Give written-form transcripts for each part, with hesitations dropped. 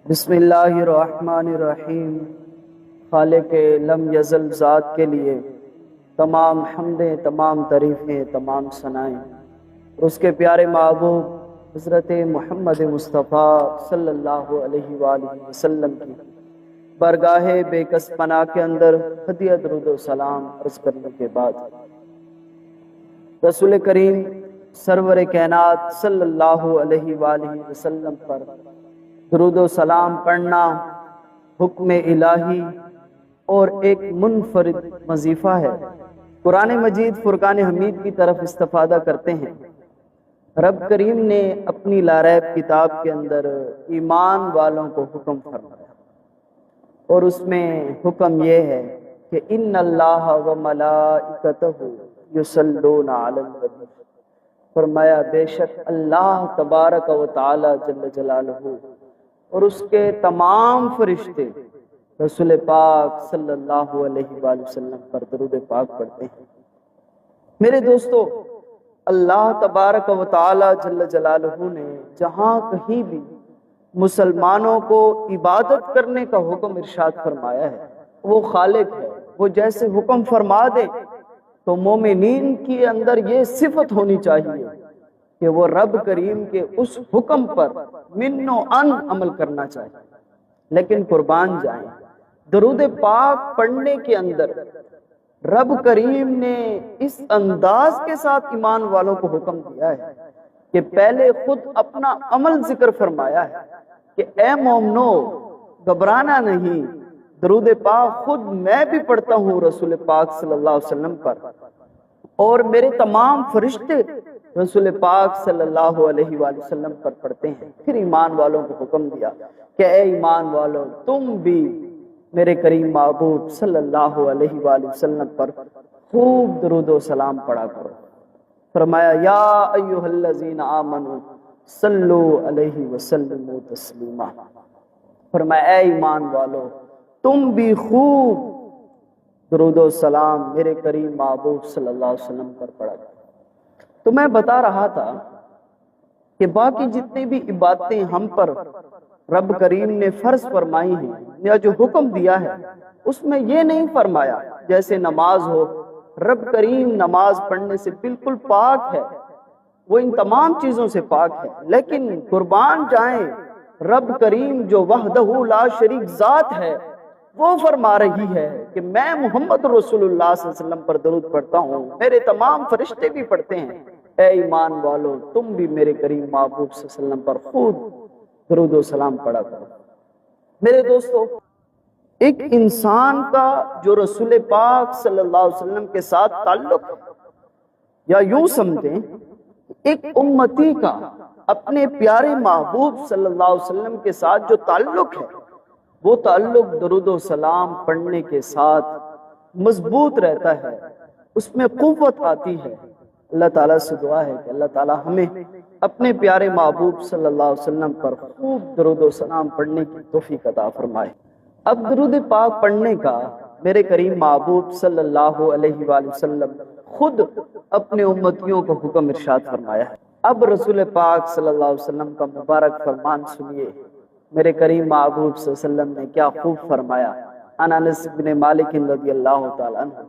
بسم اللہ الرحمن الرحیم۔ خالق لم یزل ذات کے لیے تمام حمدیں، تمام تعریفیں، تمام ثنائیں اور اس کے پیارے محبوب حضرت محمد مصطفیٰ صلی اللہ علیہ وآلہ وسلم کی بارگاہ بے کس پناہ کے اندر ہدیہ درود و سلام عرض کرنے کے بعد رسول کریم سرور کائنات صلی اللہ علیہ وآلہ وسلم پر درود و سلام پڑھنا حکم الہی اور ایک منفرد وظیفہ ہے۔ قرآن مجید فرقان حمید کی طرف استفادہ کرتے ہیں۔ رب کریم نے اپنی لاریب کتاب کے اندر ایمان والوں کو حکم فرمایا اور اس میں حکم یہ ہے کہ ان اللہ و ملائکتہ یصلون علی النبی، فرمایا بے شک اللہ تبارک و تعالی جل جلالہ اور اس کے تمام فرشتے رسول پاک صلی اللہ علیہ وآلہ وسلم پر درود پاک پڑھتے ہیں۔ میرے دوستو، اللہ تبارک و تعالی جل جلالہ نے جہاں کہیں بھی مسلمانوں کو عبادت کرنے کا حکم ارشاد فرمایا ہے، وہ خالق ہے، وہ جیسے حکم فرما دے تو مومنین کے اندر یہ صفت ہونی چاہیے کہ وہ رب کریم کے اس حکم پر من و ان عمل کرنا چاہیے۔ لیکن قربان جائیں، درود پاک پڑھنے کے اندر رب کریم نے اس انداز کے ساتھ ایمان والوں کو حکم دیا ہے کہ پہلے خود اپنا عمل ذکر فرمایا ہے کہ اے مومنو گھبرانا نہیں، درود پاک خود میں بھی پڑھتا ہوں رسول پاک صلی اللہ علیہ وسلم پر، اور میرے تمام فرشتے رسول پاک صلی اللہ علیہ وآلہ وسلم پر پڑھتے ہیں۔ پھر ایمان والوں کو حکم دیا کہ اے ایمان والوں تم بھی میرے کریم محبوب صلی اللہ علیہ وآلہ وسلم پر خوب درود و سلام پڑھا کرو۔ فرمایا یا ایھا الذین آمنوا صلو علیہ وسلموا تسلیما، فرمایا اے ایمان والو تم بھی خوب درود و سلام میرے کریم محبوب صلی اللہ علیہ وسلم پر پڑھا کرو۔ تو میں بتا رہا تھا کہ باقی جتنی بھی عبادتیں ہم پر رب کریم نے فرض فرمائی ہیں یا جو حکم دیا ہے، اس میں یہ نہیں فرمایا جیسے نماز ہو، رب کریم نماز پڑھنے سے بالکل پاک ہے، وہ ان تمام چیزوں سے پاک ہے، لیکن قربان جائیں رب کریم جو وحدہ لا شریک ذات ہے وہ فرما رہی ہے کہ میں محمد رسول اللہ صلی اللہ علیہ وسلم پر درود پڑھتا ہوں، میرے تمام فرشتے بھی پڑھتے ہیں، اے ایمان والو تم بھی میرے کریم محبوب صلی اللہ علیہ وسلم پر خود درود و سلام پڑھا کرو۔ میرے دوستو، ایک انسان کا جو رسول پاک صلی اللہ علیہ وسلم کے ساتھ تعلق ہے، یا یوں سمجھیں ایک امتی کا اپنے پیارے محبوب صلی اللہ علیہ وسلم کے ساتھ جو تعلق ہے، وہ تعلق درود و سلام پڑھنے کے ساتھ مضبوط رہتا ہے، اس میں قوت آتی ہے۔ اللہ تعالیٰ سے دعا ہے کہ اللہ تعالیٰ ہمیں اپنے پیارے محبوب صلی اللہ علیہ وسلم پر خوب درود و سلام پڑھنے کی توفیق عطا فرمائے۔ اب درود پاک پڑھنے کا میرے کریم محبوب صلی اللہ علیہ وآلہ وسلم خود اپنے امتیوں کو حکم ارشاد فرمایا ہے۔ اب رسول پاک صلی اللہ علیہ وسلم کا مبارک فرمان سنیے، میرے کریم محبوب صلی اللہ علیہ وسلم نے کیا خوب فرمایا۔ انس بن مالک رضی اللہ تعالیٰ عنہ،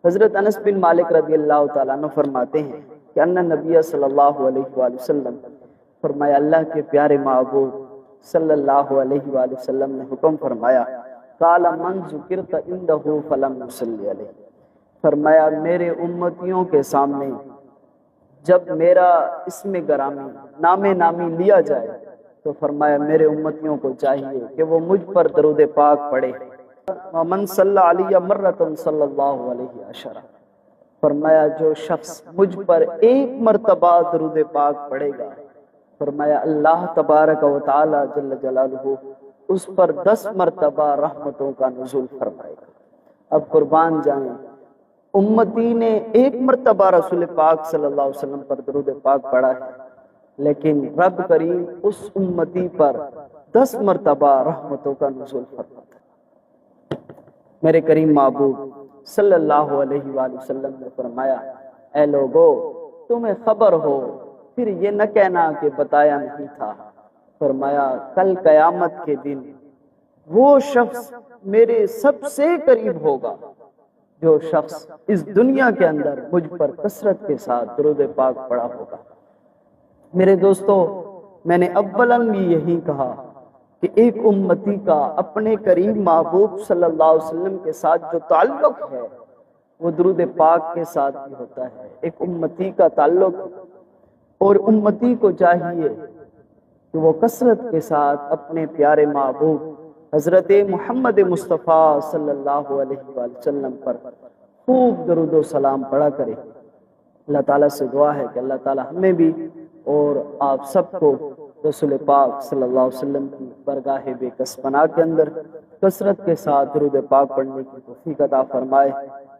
حضرت انس بن مالک رضی اللہ تعالیٰ عنہ فرماتے ہیں کہ ان نبی صلی اللہ علیہ وآلہ وسلم، فرمایا اللہ کے پیارے محبوب صلی اللہ علیہ وآلہ وسلم نے حکم فرمایا قال من ذکرت عنده فلم يصلی علیہ، فرمایا میرے امتیوں کے سامنے جب میرا اسم گرامی نام نامی لیا جائے تو فرمایا میرے امتیوں کو چاہیے کہ وہ مجھ پر درود پاک پڑھے۔ ومن صلی علی مرۃ صلی اللہ علیہ عشرہ، فرمایا جو شخص مجھ پر ایک مرتبہ درود پاک پڑھے گا، فرمایا اللہ تبارک و تعالی جل جلالہ اس پر 10 مرتبہ رحمتوں کا نزول فرمائے گا۔ اب قربان جائیں، امتی نے ایک مرتبہ رسول پاک صلی اللہ علیہ وسلم پر درود پاک پڑھا ہے، لیکن رب کریم اس امتی پر 10 مرتبہ رحمتوں کا نزول فرماتا ہے۔ میرے کریم محبوب صلی اللہ علیہ وآلہ وسلم نے فرمایا اے لوگو تمہیں خبر ہو پھر یہ نہ کہنا کہ بتایا نہیں تھا، فرمایا کل قیامت کے دن وہ شخص میرے سب سے قریب ہوگا جو شخص اس دنیا کے اندر مجھ پر کثرت کے ساتھ درود پاک پڑھا ہوگا۔ میرے دوستو، میں نے اولاً بھی یہی کہا کہ ایک امتی کا اپنے قریب محبوب صلی اللہ علیہ وسلم کے ساتھ جو تعلق ہے وہ درود پاک کے ساتھ بھی ہوتا ہے، ایک امتی کا تعلق، اور امتی کو چاہیے کہ وہ کثرت کے ساتھ اپنے پیارے محبوب حضرت محمد مصطفیٰ صلی اللہ علیہ وآلہ وسلم پر خوب درود و سلام پڑھا کرے۔ اللہ تعالیٰ سے دعا ہے کہ اللہ تعالیٰ ہمیں بھی اور آپ سب کو رسول پاک صلی اللہ علیہ وسلم کی برگاہ بے کس پناہ کے اندر کثرت کے ساتھ درود پاک پڑھنے کی توفیق عطا فرمائے۔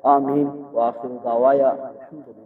آمین وآخر دعوایا الحمدللہ۔